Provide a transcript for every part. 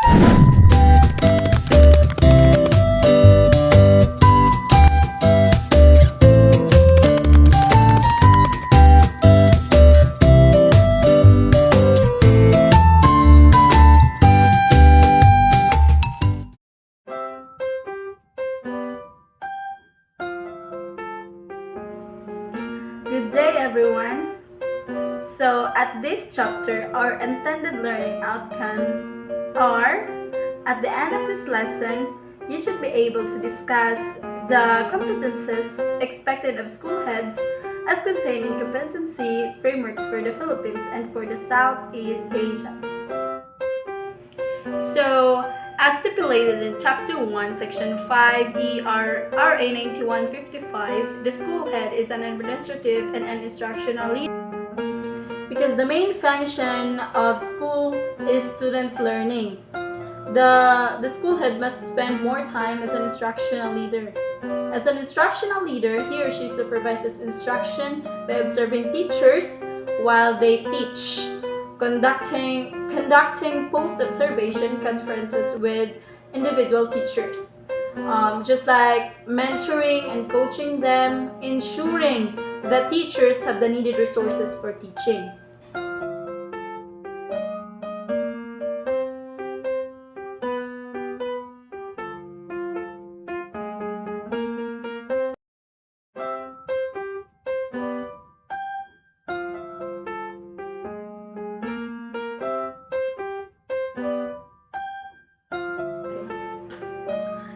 Good day, everyone. So, at this chapter, our intended learning outcomes are at the end of this lesson, you should be able to discuss the competences expected of school heads as contained in competency frameworks for the Philippines and for the Southeast Asia. So, as stipulated in Chapter 1, Section 5, RA 9155, the school head is an administrative and an instructional leader because the main function of school is student learning. The school head must spend more time as an instructional leader. As an instructional leader, he or she supervises instruction by observing teachers while they teach, conducting post-observation conferences with individual teachers, just like mentoring and coaching them, ensuring that teachers have the needed resources for teaching.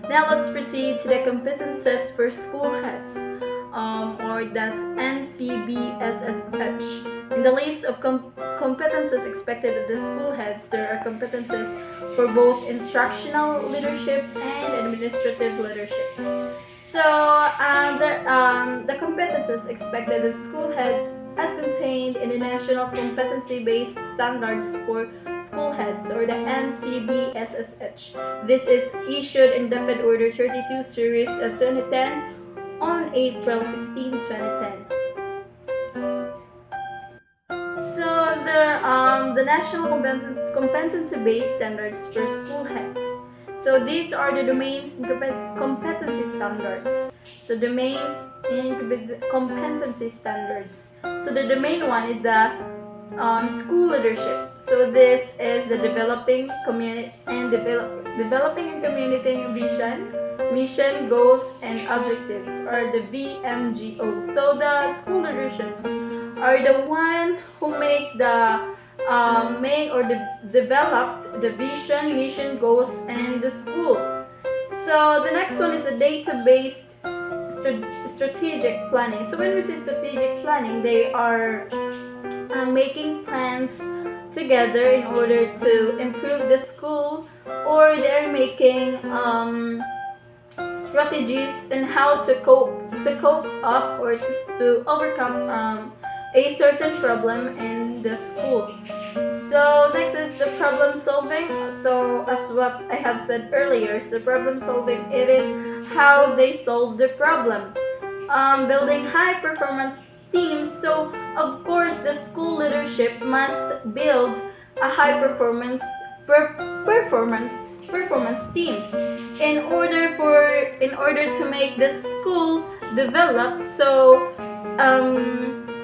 Now let's proceed to the competences for school heads, or that's NCBSSH. In the list of competences expected of the school heads, there are competences for both instructional leadership and administrative leadership. So the competences expected of school heads as contained in the National Competency-Based Standards for School Heads, or the NCBSSH. This is issued in Deped Order 32 Series of 2010 on April 16, 2010. So the National Competency-Based Standards for School Heads. So these are the domains in competency standards. So domains in competency standards. So the domain one is the school leadership. So this is the developing and communicating vision, mission, goals, and objectives, or the BMGO. So the school leaderships are the one who make or developed the vision, mission, goals, and the school. So the next one is the data-based strategic planning. So when we say strategic planning, they are making plans together in order to improve the school, or they're making strategies in how to cope up or to overcome a certain problem in the school. So next is the problem solving. So as what I have said earlier, so problem solving, it is how they solve the problem. Building high performance teams. So of course the school leadership must build a high performance teams in order to make the school develop. So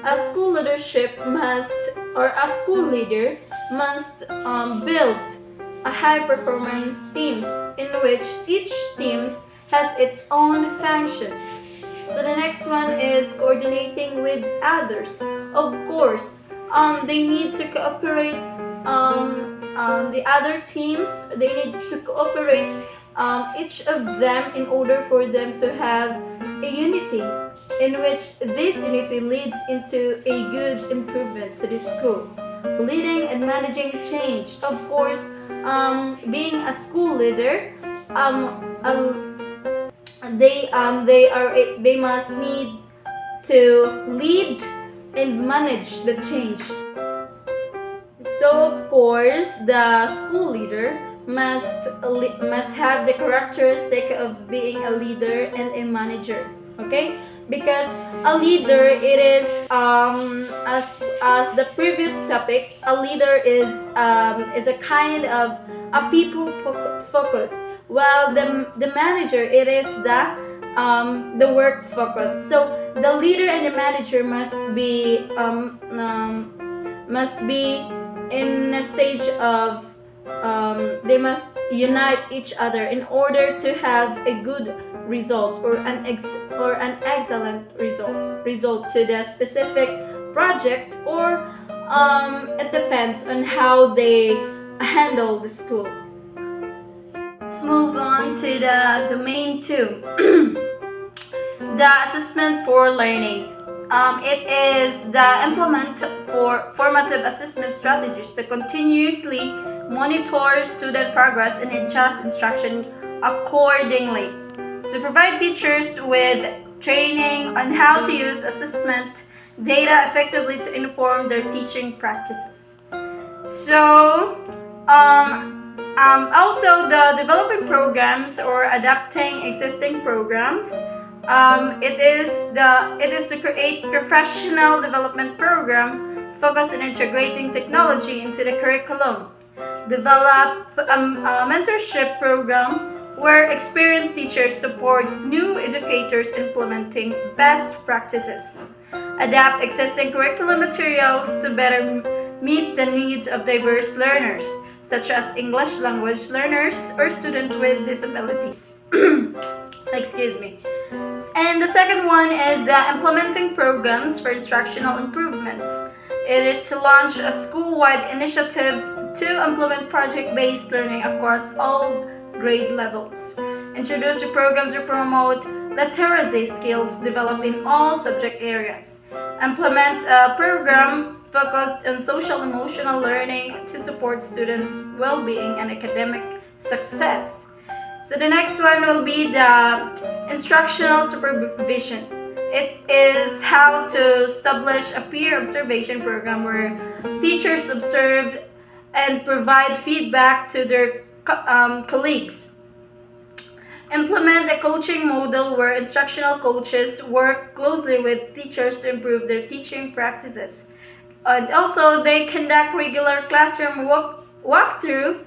a school leadership must, or a school leader must build a high performance teams in which each teams has its own functions. So the next one is coordinating with others. Of course, they need to cooperate. The other teams, they need to cooperate, each of them, in order for them to have a unity, in which this unity leads into a good improvement to the school. Leading and managing change. Of course, being a school leader, they must need to lead and manage the change. So of course, the school leader must have the characteristic of being a leader and a manager. Okay, because a leader, it is as the previous topic, a leader is a kind of a people focused, while the manager, it is the work focus. So the leader and the manager must be in a stage of they must unite each other in order to have a good result, or an excellent result to the specific project, or it depends on how they handle the school. Let's move on to the domain 2. The assessment for learning. It is the implement for formative assessment strategies to continuously monitor student progress and adjust instruction accordingly. To provide teachers with training on how to use assessment data effectively to inform their teaching practices. So, also the developing programs or adapting existing programs. It is to create professional development program focused on integrating technology into the curriculum. Develop a mentorship program where experienced teachers support new educators implementing best practices. Adapt existing curriculum materials to better meet the needs of diverse learners, such as English language learners or students with disabilities. Excuse me. And the second one is the implementing programs for instructional improvements. It is to launch a school-wide initiative to implement project-based learning across all grade levels. Introduce a program to promote literacy skills developed in all subject areas. Implement a program focused on social emotional learning to support students' well-being and academic success. So the next one will be the instructional supervision. It is how to establish a peer observation program where teachers observe and provide feedback to their colleagues. Implement a coaching model where instructional coaches work closely with teachers to improve their teaching practices. And also, they conduct regular classroom walkthrough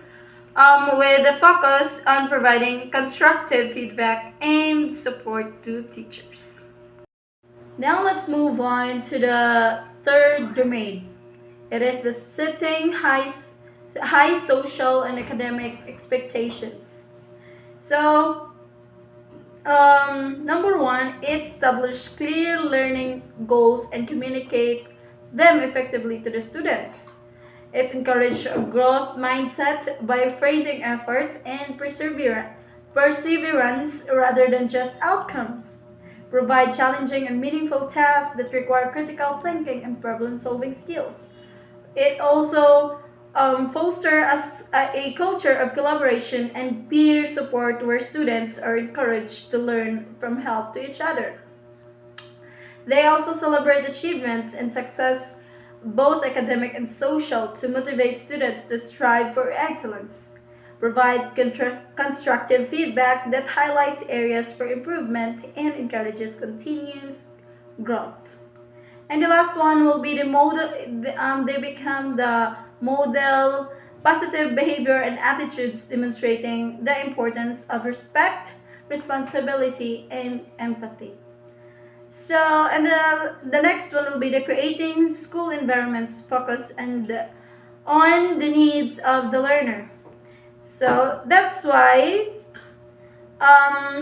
with a focus on providing constructive feedback and support to teachers. Now let's move on to the third domain. It is the setting high social and academic expectations. So, number one, it establishes clear learning goals and communicate them effectively to the students. It encourages a growth mindset by phrasing effort and perseverance rather than just outcomes. Provide challenging and meaningful tasks that require critical thinking and problem-solving skills. It also fosters a culture of collaboration and peer support where students are encouraged to learn from help to each other. They also celebrate achievements and success, both academic and social, to motivate students to strive for excellence. Provide constructive feedback that highlights areas for improvement and encourages continuous growth. And the last one will be the model. They become the model positive behavior and attitudes demonstrating the importance of respect, responsibility, and empathy. So, and the next one will be the creating school environments focus on the needs of the learner. So that's why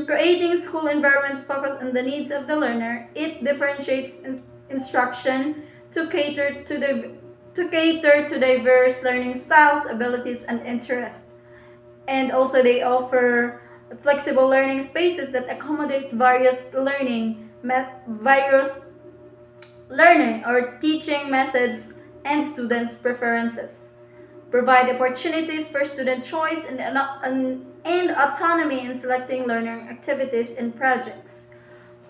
creating school environments focus on the needs of the learner. It differentiates instruction to cater to diverse learning styles, abilities, and interests. And also they offer flexible learning spaces that accommodate various learning or teaching methods and students' preferences. Provide opportunities for student choice and autonomy in selecting learning activities and projects.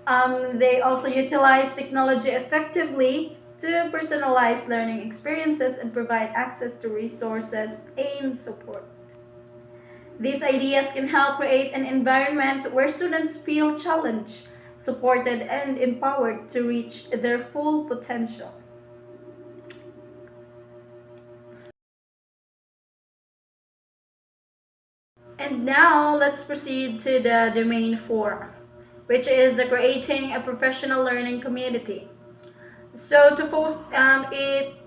They also utilize technology effectively to personalize learning experiences and provide access to resources and support. These ideas can help create an environment where students feel challenged, supported, and empowered to reach their full potential. And now let's proceed to the domain 4, which is the creating a professional learning community. So it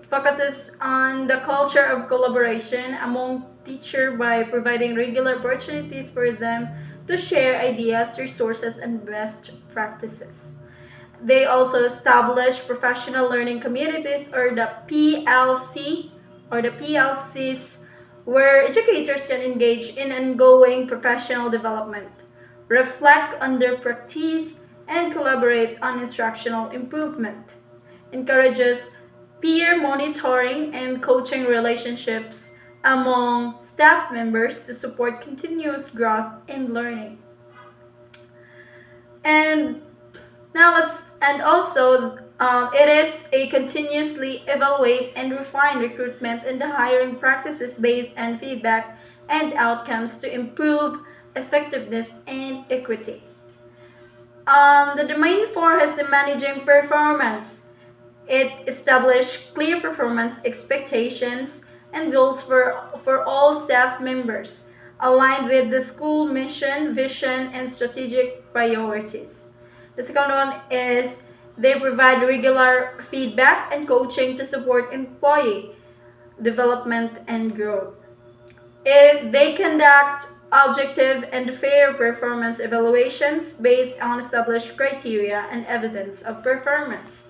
focuses on the culture of collaboration among teachers by providing regular opportunities for them to share ideas, resources, and best practices. They also establish professional learning communities or the PLCs where educators can engage in ongoing professional development, reflect on their practice, and collaborate on instructional improvement. Encourages peer monitoring and coaching relationships among staff members to support continuous growth in learning. And it is a continuously evaluate and refine recruitment and the hiring practices based on feedback and outcomes to improve effectiveness and equity. The domain 4 has the managing performance. It established clear performance expectations and goals for all staff members, aligned with the school mission, vision, and strategic priorities. The second one is they provide regular feedback and coaching to support employee development and growth. They conduct objective and fair performance evaluations based on established criteria and evidence of performance.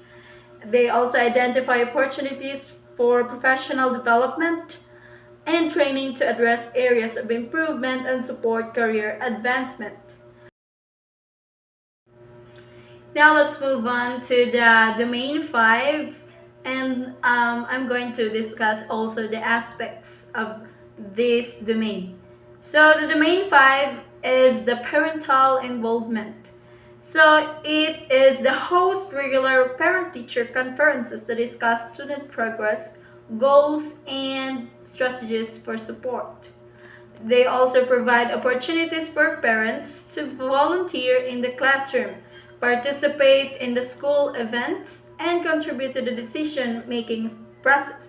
They also identify opportunities for professional development and training to address areas of improvement and support career advancement. Now let's move on to the domain 5, and I'm going to discuss also the aspects of this domain. So the domain 5 is the parental involvement. So it is the host regular parent-teacher conferences to discuss student progress, goals, and strategies for support. They also provide opportunities for parents to volunteer in the classroom, participate in the school events, and contribute to the decision-making process.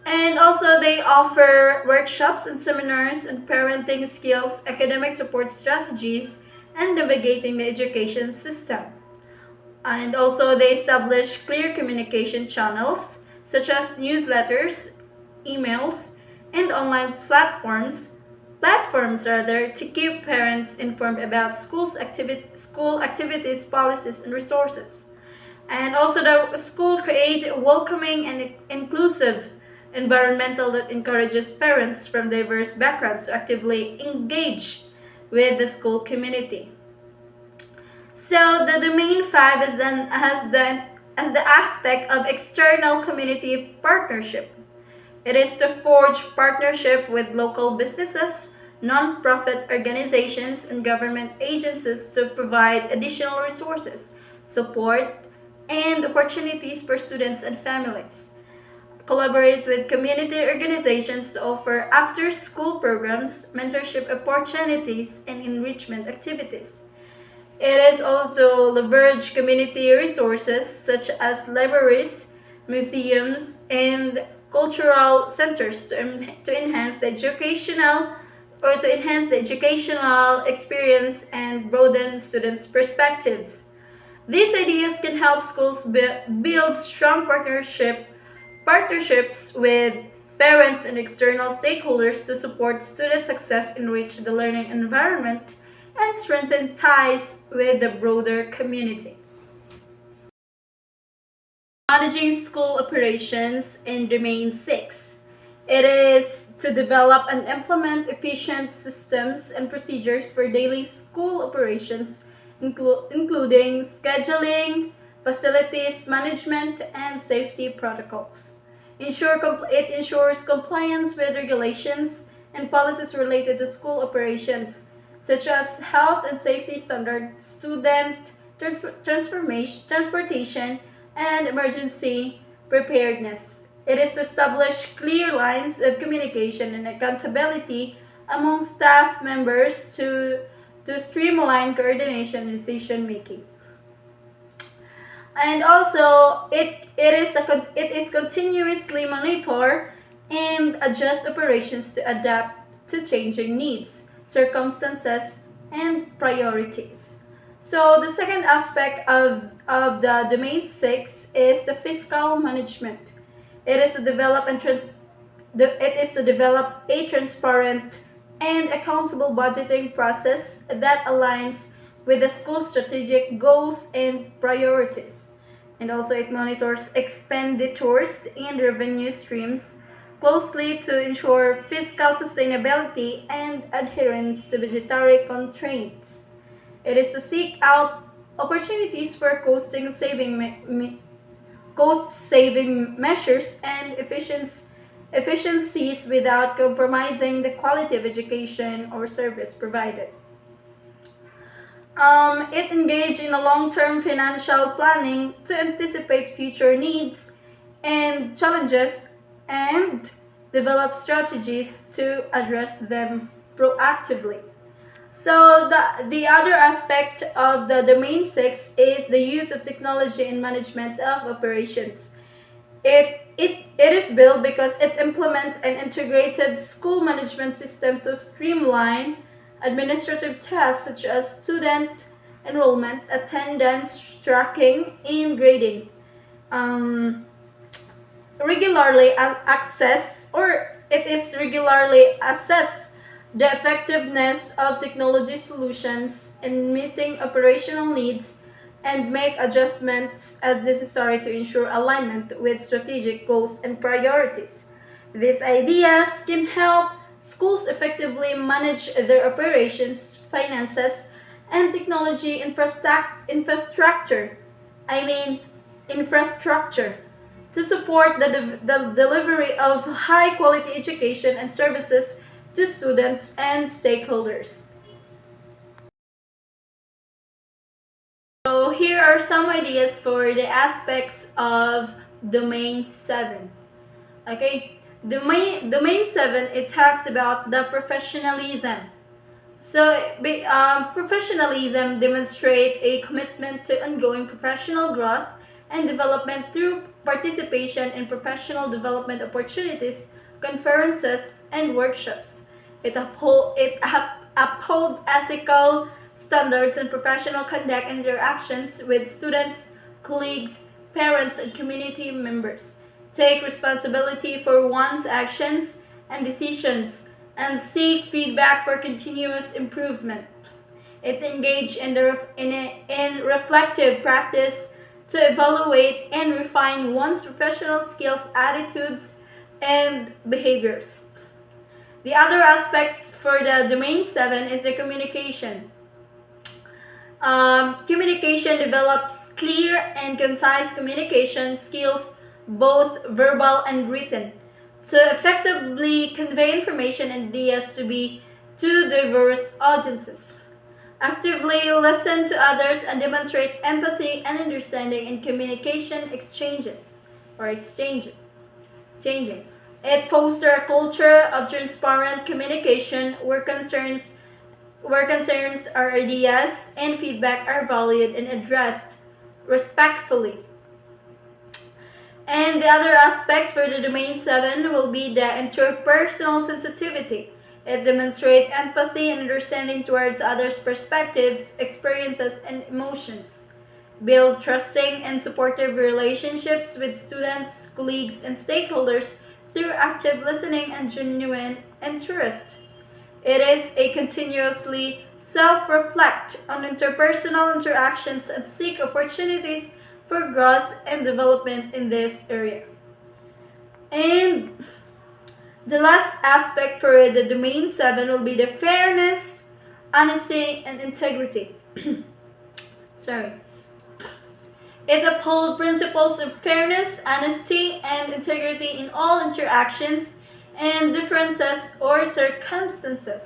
And also they offer workshops and seminars on parenting skills, academic support strategies, and navigating the education system. And also they establish clear communication channels such as newsletters, emails, and online platforms to keep parents informed about school activities, policies, and resources. And also the school create a welcoming and inclusive environmental that encourages parents from diverse backgrounds to actively engage with the school community. So the domain 5 has the aspect of external community partnership. It is to forge partnership with local businesses, non-profit organizations, and government agencies to provide additional resources, support, and opportunities for students and families. Collaborate with community organizations to offer after-school programs, mentorship opportunities, and enrichment activities. It is also leverage community resources such as libraries, museums, and cultural centers to enhance the educational experience and broaden students' perspectives. These ideas can help schools build strong partnerships with parents and external stakeholders to support student success, enrich the learning environment, and strengthen ties with the broader community. Managing school operations in domain 6. It is to develop and implement efficient systems and procedures for daily school operations, including scheduling, facilities management, and safety protocols. It ensures compliance with regulations and policies related to school operations, such as health and safety standards, student transportation, and emergency preparedness. It is to establish clear lines of communication and accountability among staff members to to streamline coordination and decision making. And also, it is continuously monitor and adjust operations to adapt to changing needs, circumstances, and priorities. So the second aspect of the domain 6 is the fiscal management. It is to develop it is to develop a transparent and accountable budgeting process that aligns with the school's strategic goals and priorities. And also, it monitors expenditures and revenue streams closely to ensure fiscal sustainability and adherence to budgetary constraints. It is to seek out opportunities for cost saving measures and efficiencies without compromising the quality of education or service provided. It engaged in a long-term financial planning to anticipate future needs and challenges and develop strategies to address them proactively. So the other aspect of the domain 6 is the use of technology in management of operations. It is built because it implements an integrated school management system to streamline administrative tasks such as student enrollment, attendance tracking, and grading. Um, regularly access or it is regularly assess the effectiveness of technology solutions in meeting operational needs and make adjustments as necessary to ensure alignment with strategic goals and priorities. These ideas can help schools effectively manage their operations, finances, and technology infrastructure. I mean, infrastructure to support the delivery of high quality education and services to students and stakeholders. So here are some ideas for the aspects of domain 7. Okay, domain 7, it talks about the professionalism. So professionalism demonstrate a commitment to ongoing professional growth and development through participation in professional development opportunities, conferences, and workshops. Uphold ethical standards and professional conduct interactions with students, colleagues, parents, and community members. Take responsibility for one's actions and decisions and seek feedback for continuous improvement. It engaged in reflective practice to evaluate and refine one's professional skills, attitudes, and behaviors. The other aspects for the domain 7 is the communication. Communication develops clear and concise communication skills, both verbal and written, to effectively convey information and ideas to diverse audiences. Actively listen to others and demonstrate empathy and understanding in communication exchanges or exchanges. Changing. It fosters a culture of transparent communication where concerns are ideas and feedback are valued and addressed respectfully. And the other aspects for the domain 7 will be the interpersonal sensitivity. It demonstrates empathy and understanding towards others' perspectives, experiences, and emotions. Build trusting and supportive relationships with students, colleagues, and stakeholders through active listening and genuine interest. It is a continuously self-reflect on interpersonal interactions and seek opportunities for growth and development in this area. And the last aspect for the domain 7 will be the fairness, honesty, and integrity. Sorry. It upholds principles of fairness, honesty, and integrity in all interactions and differences or circumstances.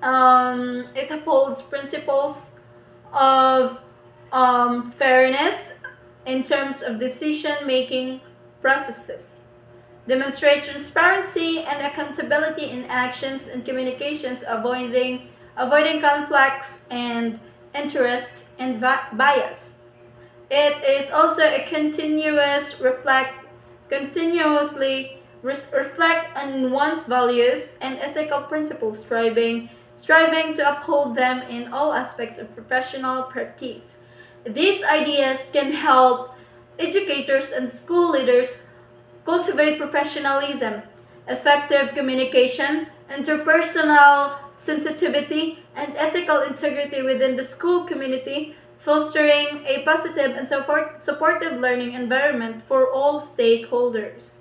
It upholds principles of fairness in terms of decision-making processes. Demonstrate transparency and accountability in actions and communications, avoiding avoiding conflicts and interest and bias. It is also a continuously reflect on one's values and ethical principles, striving to uphold them in all aspects of professional practice. These ideas can help educators and school leaders cultivate professionalism, effective communication, interpersonal sensitivity, and ethical integrity within the school community, fostering a positive and supportive learning environment for all stakeholders.